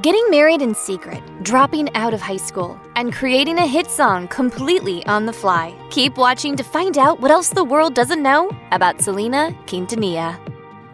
Getting married in secret, dropping out of high school, and creating a hit song completely on the fly. Keep watching to find out what else the world doesn't know about Selena Quintanilla.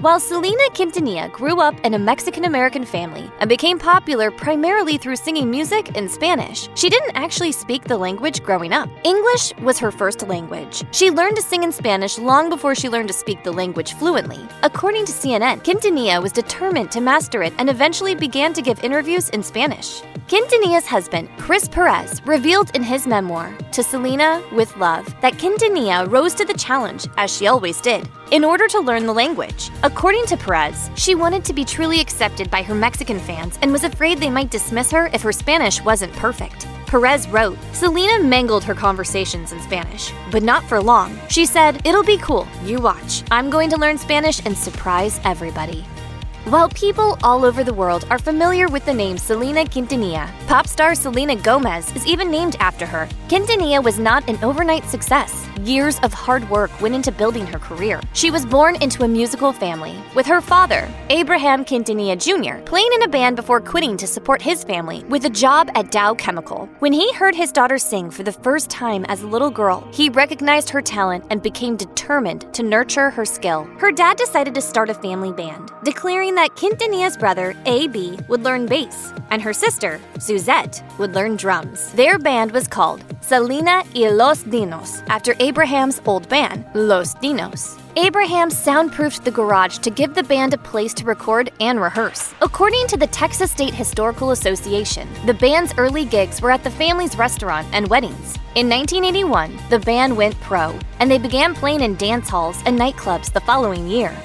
While Selena Quintanilla grew up in a Mexican-American family and became popular primarily through singing music in Spanish, she didn't actually speak the language growing up. English was her first language. She learned to sing in Spanish long before she learned to speak the language fluently. According to CNN, Quintanilla was determined to master it and eventually began to give interviews in Spanish. Quintanilla's husband, Chris Perez, revealed in his memoir, To Selena with Love, that Quintanilla rose to the challenge, as she always did, in order to learn the language. According to Perez, she wanted to be truly accepted by her Mexican fans and was afraid they might dismiss her if her Spanish wasn't perfect. Perez wrote, Selena mangled her conversations in Spanish, but not for long. She said, "It'll be cool, you watch. I'm going to learn Spanish and surprise everybody." While people all over the world are familiar with the name Selena Quintanilla, pop star Selena Gomez is even named after her. Quintanilla was not an overnight success. Years of hard work went into building her career. She was born into a musical family, with her father, Abraham Quintanilla Jr., playing in a band before quitting to support his family with a job at Dow Chemical. When he heard his daughter sing for the first time as a little girl, he recognized her talent and became determined to nurture her skill. Her dad decided to start a family band, declaring that Quintanilla's brother, A.B., would learn bass, and her sister, Suzette, would learn drums. Their band was called Selena y los Dinos, after Abraham's old band, Los Dinos. Abraham soundproofed the garage to give the band a place to record and rehearse. According to the Texas State Historical Association, the band's early gigs were at the family's restaurant and weddings. In 1981, the band went pro, and they began playing in dance halls and nightclubs the following year.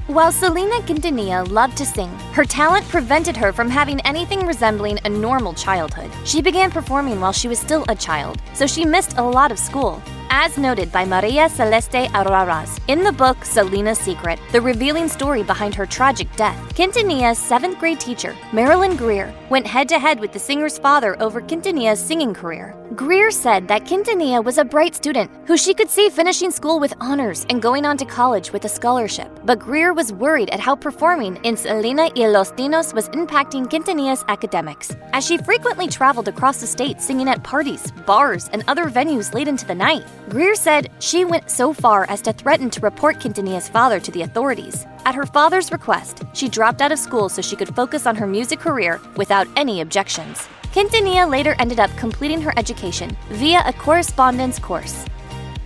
While Selena Quintanilla loved to sing, her talent prevented her from having anything resembling a normal childhood. She began performing while she was still a child, so she missed a lot of school. As noted by Maria Celeste Arraraz in the book Selena's Secret, the revealing story behind her tragic death, Quintanilla's 7th grade teacher, Marilyn Greer, went head-to-head with the singer's father over Quintanilla's singing career. Greer said that Quintanilla was a bright student who she could see finishing school with honors and going on to college with a scholarship. But Greer was worried at how performing in Selena y los Dinos was impacting Quintanilla's academics, as she frequently traveled across the state singing at parties, bars, and other venues late into the night. Greer said she went so far as to threaten to report Quintanilla's father to the authorities. At her father's request, she dropped out of school so she could focus on her music career without any objections. Quintanilla later ended up completing her education via a correspondence course.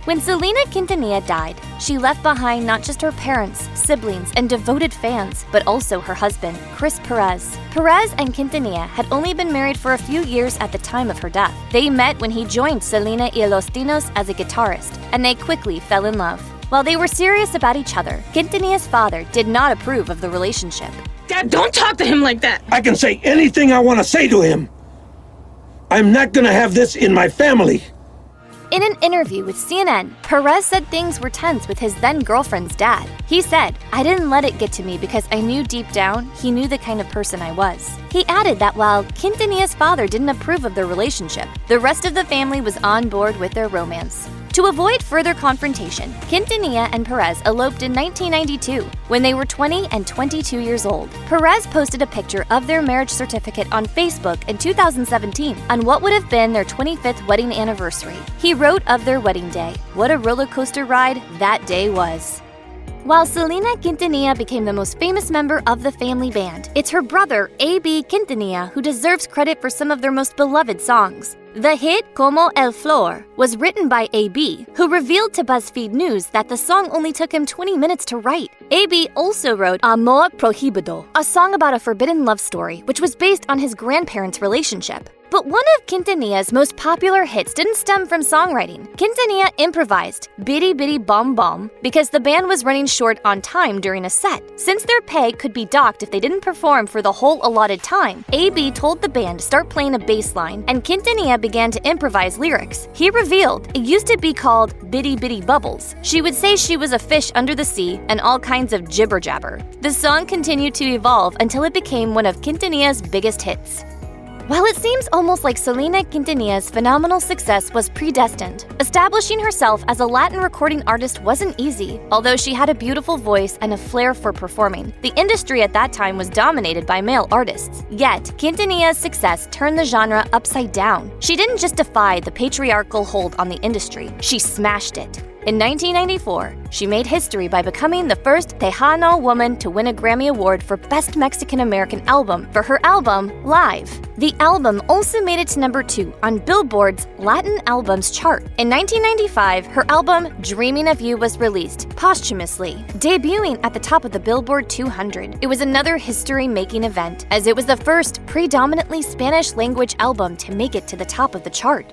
When Selena Quintanilla died, she left behind not just her parents, siblings, and devoted fans, but also her husband, Chris Perez. Perez and Quintanilla had only been married for a few years at the time of her death. They met when he joined Selena y los Dinos as a guitarist, and they quickly fell in love. While they were serious about each other, Quintanilla's father did not approve of the relationship. Dad, don't talk to him like that! I can say anything I want to say to him. I'm not gonna have this in my family. In an interview with CNN, Perez said things were tense with his then-girlfriend's dad. He said, "I didn't let it get to me because I knew deep down he knew the kind of person I was." He added that while Quintanilla's father didn't approve of their relationship, the rest of the family was on board with their romance. To avoid further confrontation, Quintanilla and Perez eloped in 1992 when they were 20 and 22 years old. Perez posted a picture of their marriage certificate on Facebook in 2017 on what would have been their 25th wedding anniversary. He wrote of their wedding day, "What a roller coaster ride that day was." While Selena Quintanilla became the most famous member of the family band, it's her brother, A.B. Quintanilla, who deserves credit for some of their most beloved songs. The hit Como el Flor was written by A.B., who revealed to BuzzFeed News that the song only took him 20 minutes to write. A.B. also wrote Amor Prohibido, a song about a forbidden love story, which was based on his grandparents' relationship. But one of Quintanilla's most popular hits didn't stem from songwriting. Quintanilla improvised Bitty Bitty Bom Bom because the band was running short on time during a set. Since their pay could be docked if they didn't perform for the whole allotted time, A.B. told the band to start playing a bass line, and Quintanilla began to improvise lyrics. He revealed it used to be called Bitty Bitty Bubbles. She would say she was a fish under the sea and all kinds of jibber-jabber. The song continued to evolve until it became one of Quintanilla's biggest hits. While it seems almost like Selena Quintanilla's phenomenal success was predestined, establishing herself as a Latin recording artist wasn't easy. Although she had a beautiful voice and a flair for performing, the industry at that time was dominated by male artists. Yet, Quintanilla's success turned the genre upside down. She didn't just defy the patriarchal hold on the industry, she smashed it. In 1994, she made history by becoming the first Tejano woman to win a Grammy Award for Best Mexican American Album for her album, Live. The album also made it to number 2 on Billboard's Latin Albums chart. In 1995, her album, Dreaming of You, was released posthumously, debuting at the top of the Billboard 200. It was another history-making event, as it was the first predominantly Spanish-language album to make it to the top of the chart.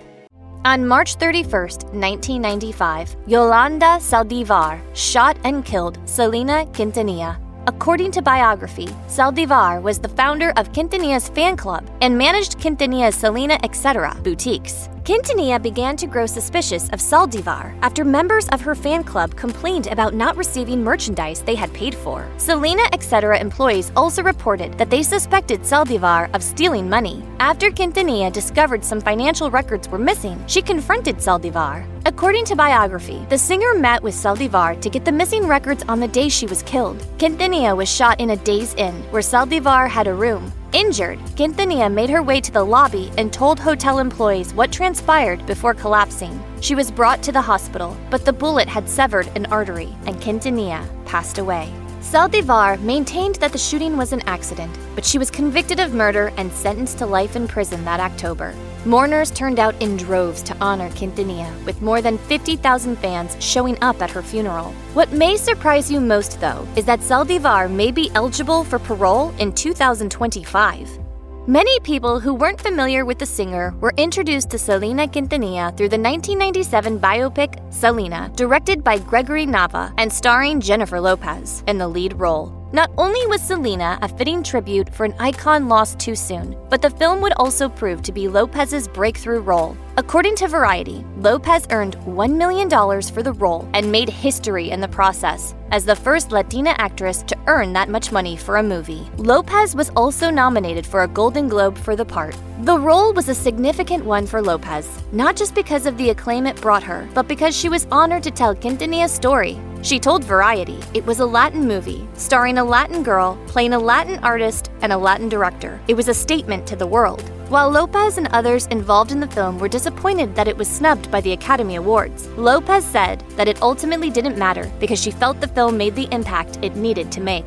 On March 31, 1995, Yolanda Saldivar shot and killed Selena Quintanilla. According to biography, Saldivar was the founder of Quintanilla's fan club and managed Quintanilla's Selena Etc. boutiques. Quintanilla began to grow suspicious of Saldivar after members of her fan club complained about not receiving merchandise they had paid for. Selena Etc. employees also reported that they suspected Saldivar of stealing money. After Quintanilla discovered some financial records were missing, she confronted Saldivar. According to biography, the singer met with Saldivar to get the missing records on the day she was killed. Quintanilla was shot in a Days Inn, where Saldivar had a room. Injured, Quintanilla made her way to the lobby and told hotel employees what transpired before collapsing. She was brought to the hospital, but the bullet had severed an artery, and Quintanilla passed away. Saldivar maintained that the shooting was an accident, but she was convicted of murder and sentenced to life in prison that October. Mourners turned out in droves to honor Quintanilla, with more than 50,000 fans showing up at her funeral. What may surprise you most, though, is that Saldivar may be eligible for parole in 2025. Many people who weren't familiar with the singer were introduced to Selena Quintanilla through the 1997 biopic Selena, directed by Gregory Nava and starring Jennifer Lopez in the lead role. Not only was Selena a fitting tribute for an icon lost too soon, but the film would also prove to be Lopez's breakthrough role. According to Variety, Lopez earned $1 million for the role and made history in the process, as the first Latina actress to earn that much money for a movie. Lopez was also nominated for a Golden Globe for the part. The role was a significant one for Lopez, not just because of the acclaim it brought her, but because she was honored to tell Quintanilla's story. She told Variety it was a Latin movie, starring a Latin girl, playing a Latin artist, and a Latin director. It was a statement to the world. While Lopez and others involved in the film were disappointed that it was snubbed by the Academy Awards, Lopez said that it ultimately didn't matter because she felt the film made the impact it needed to make.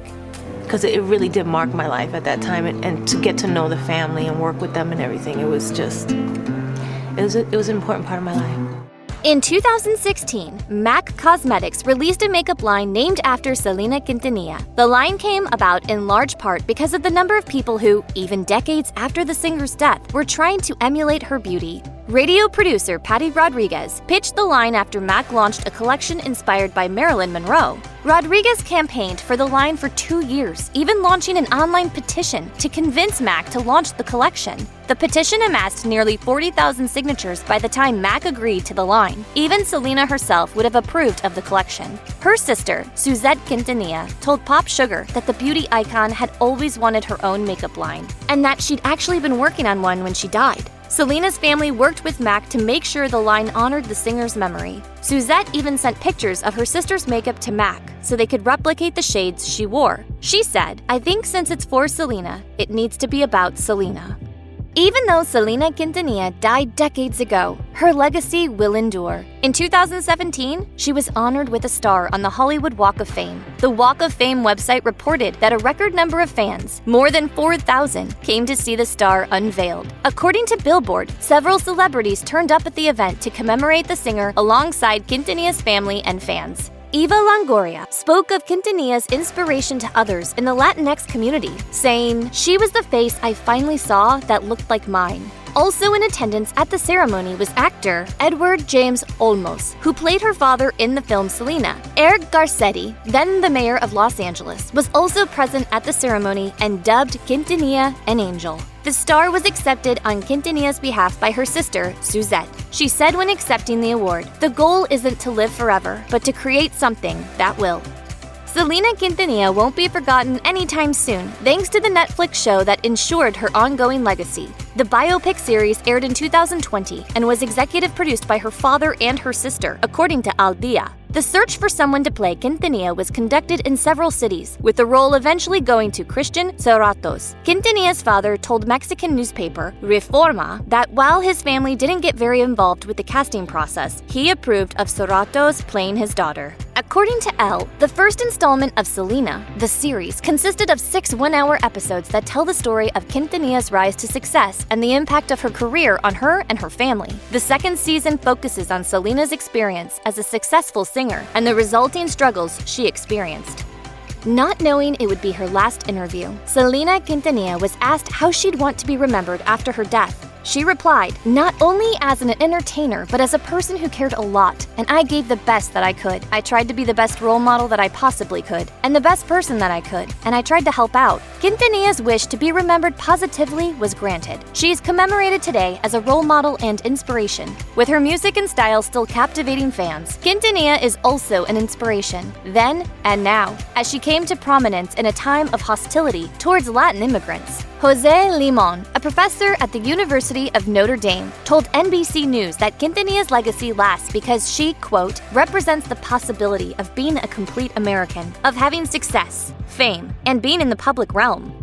Because it really did mark my life at that time, and to get to know the family and work with them and everything, it was an important part of my life. In 2016, MAC Cosmetics released a makeup line named after Selena Quintanilla. The line came about in large part because of the number of people who, even decades after the singer's death, were trying to emulate her beauty. Radio producer Patty Rodriguez pitched the line after MAC launched a collection inspired by Marilyn Monroe. Rodriguez campaigned for the line for 2 years, even launching an online petition to convince MAC to launch the collection. The petition amassed nearly 40,000 signatures by the time MAC agreed to the line. Even Selena herself would have approved of the collection. Her sister, Suzette Quintanilla, told Pop Sugar that the beauty icon had always wanted her own makeup line, and that she'd actually been working on one when she died. Selena's family worked with MAC to make sure the line honored the singer's memory. Suzette even sent pictures of her sister's makeup to MAC so they could replicate the shades she wore. She said, "I think since it's for Selena, it needs to be about Selena." Even though Selena Quintanilla died decades ago, her legacy will endure. In 2017, she was honored with a star on the Hollywood Walk of Fame. The Walk of Fame website reported that a record number of fans, more than 4,000, came to see the star unveiled. According to Billboard, several celebrities turned up at the event to commemorate the singer alongside Quintanilla's family and fans. Eva Longoria spoke of Quintanilla's inspiration to others in the Latinx community, saying, "She was the face I finally saw that looked like mine." Also in attendance at the ceremony was actor Edward James Olmos, who played her father in the film Selena. Eric Garcetti, then the mayor of Los Angeles, was also present at the ceremony and dubbed Quintanilla an angel. The star was accepted on Quintanilla's behalf by her sister, Suzette. She said when accepting the award, "The goal isn't to live forever, but to create something that will." Selena Quintanilla won't be forgotten anytime soon, thanks to the Netflix show that ensured her ongoing legacy. The biopic series aired in 2020 and was executive produced by her father and her sister, according to Al Dia. The search for someone to play Quintanilla was conducted in several cities, with the role eventually going to Christian Serratos. Quintanilla's father told Mexican newspaper Reforma that while his family didn't get very involved with the casting process, he approved of Serratos playing his daughter. According to Elle, the first installment of Selena, the series, consisted of 6 one-hour episodes that tell the story of Quintanilla's rise to success and the impact of her career on her and her family. The second season focuses on Selena's experience as a successful singer and the resulting struggles she experienced. Not knowing it would be her last interview, Selena Quintanilla was asked how she'd want to be remembered after her death. She replied, "Not only as an entertainer, but as a person who cared a lot, and I gave the best that I could. I tried to be the best role model that I possibly could, and the best person that I could, and I tried to help out." Quintanilla's wish to be remembered positively was granted. She is commemorated today as a role model and inspiration. With her music and style still captivating fans, Quintanilla is also an inspiration, then and now, as she came to prominence in a time of hostility towards Latin immigrants. Jose Limon, a professor at the University of Notre Dame, told NBC News that Quintanilla's legacy lasts because she, quote, represents the possibility of being a complete American, of having success, fame, and being in the public realm.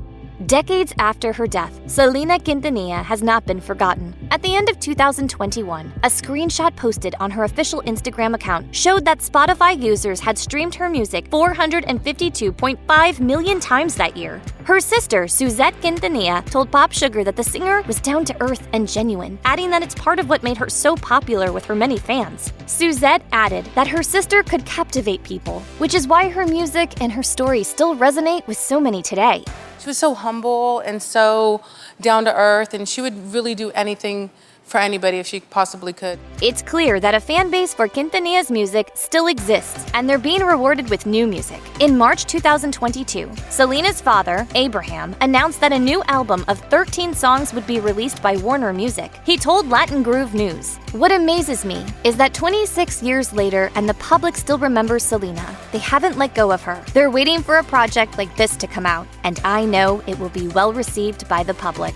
Decades after her death, Selena Quintanilla has not been forgotten. At the end of 2021, a screenshot posted on her official Instagram account showed that Spotify users had streamed her music 452.5 million times that year. Her sister, Suzette Quintanilla, told Pop Sugar that the singer was down-to-earth and genuine, adding that it's part of what made her so popular with her many fans. Suzette added that her sister could captivate people, which is why her music and her story still resonate with so many today. She was so humble and so down to earth, and she would really do anything for anybody if she possibly could. It's clear that a fan base for Quintanilla's music still exists, and they're being rewarded with new music. In March 2022, Selena's father, Abraham, announced that a new album of 13 songs would be released by Warner Music. He told Latin Groove News, "What amazes me is that 26 years later and the public still remembers Selena. They haven't let go of her. They're waiting for a project like this to come out, and I know it will be well received by the public."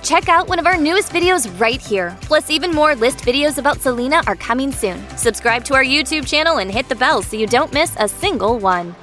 Check out one of our newest videos right here. Plus, even more list videos about Selena are coming soon. Subscribe to our YouTube channel and hit the bell so you don't miss a single one.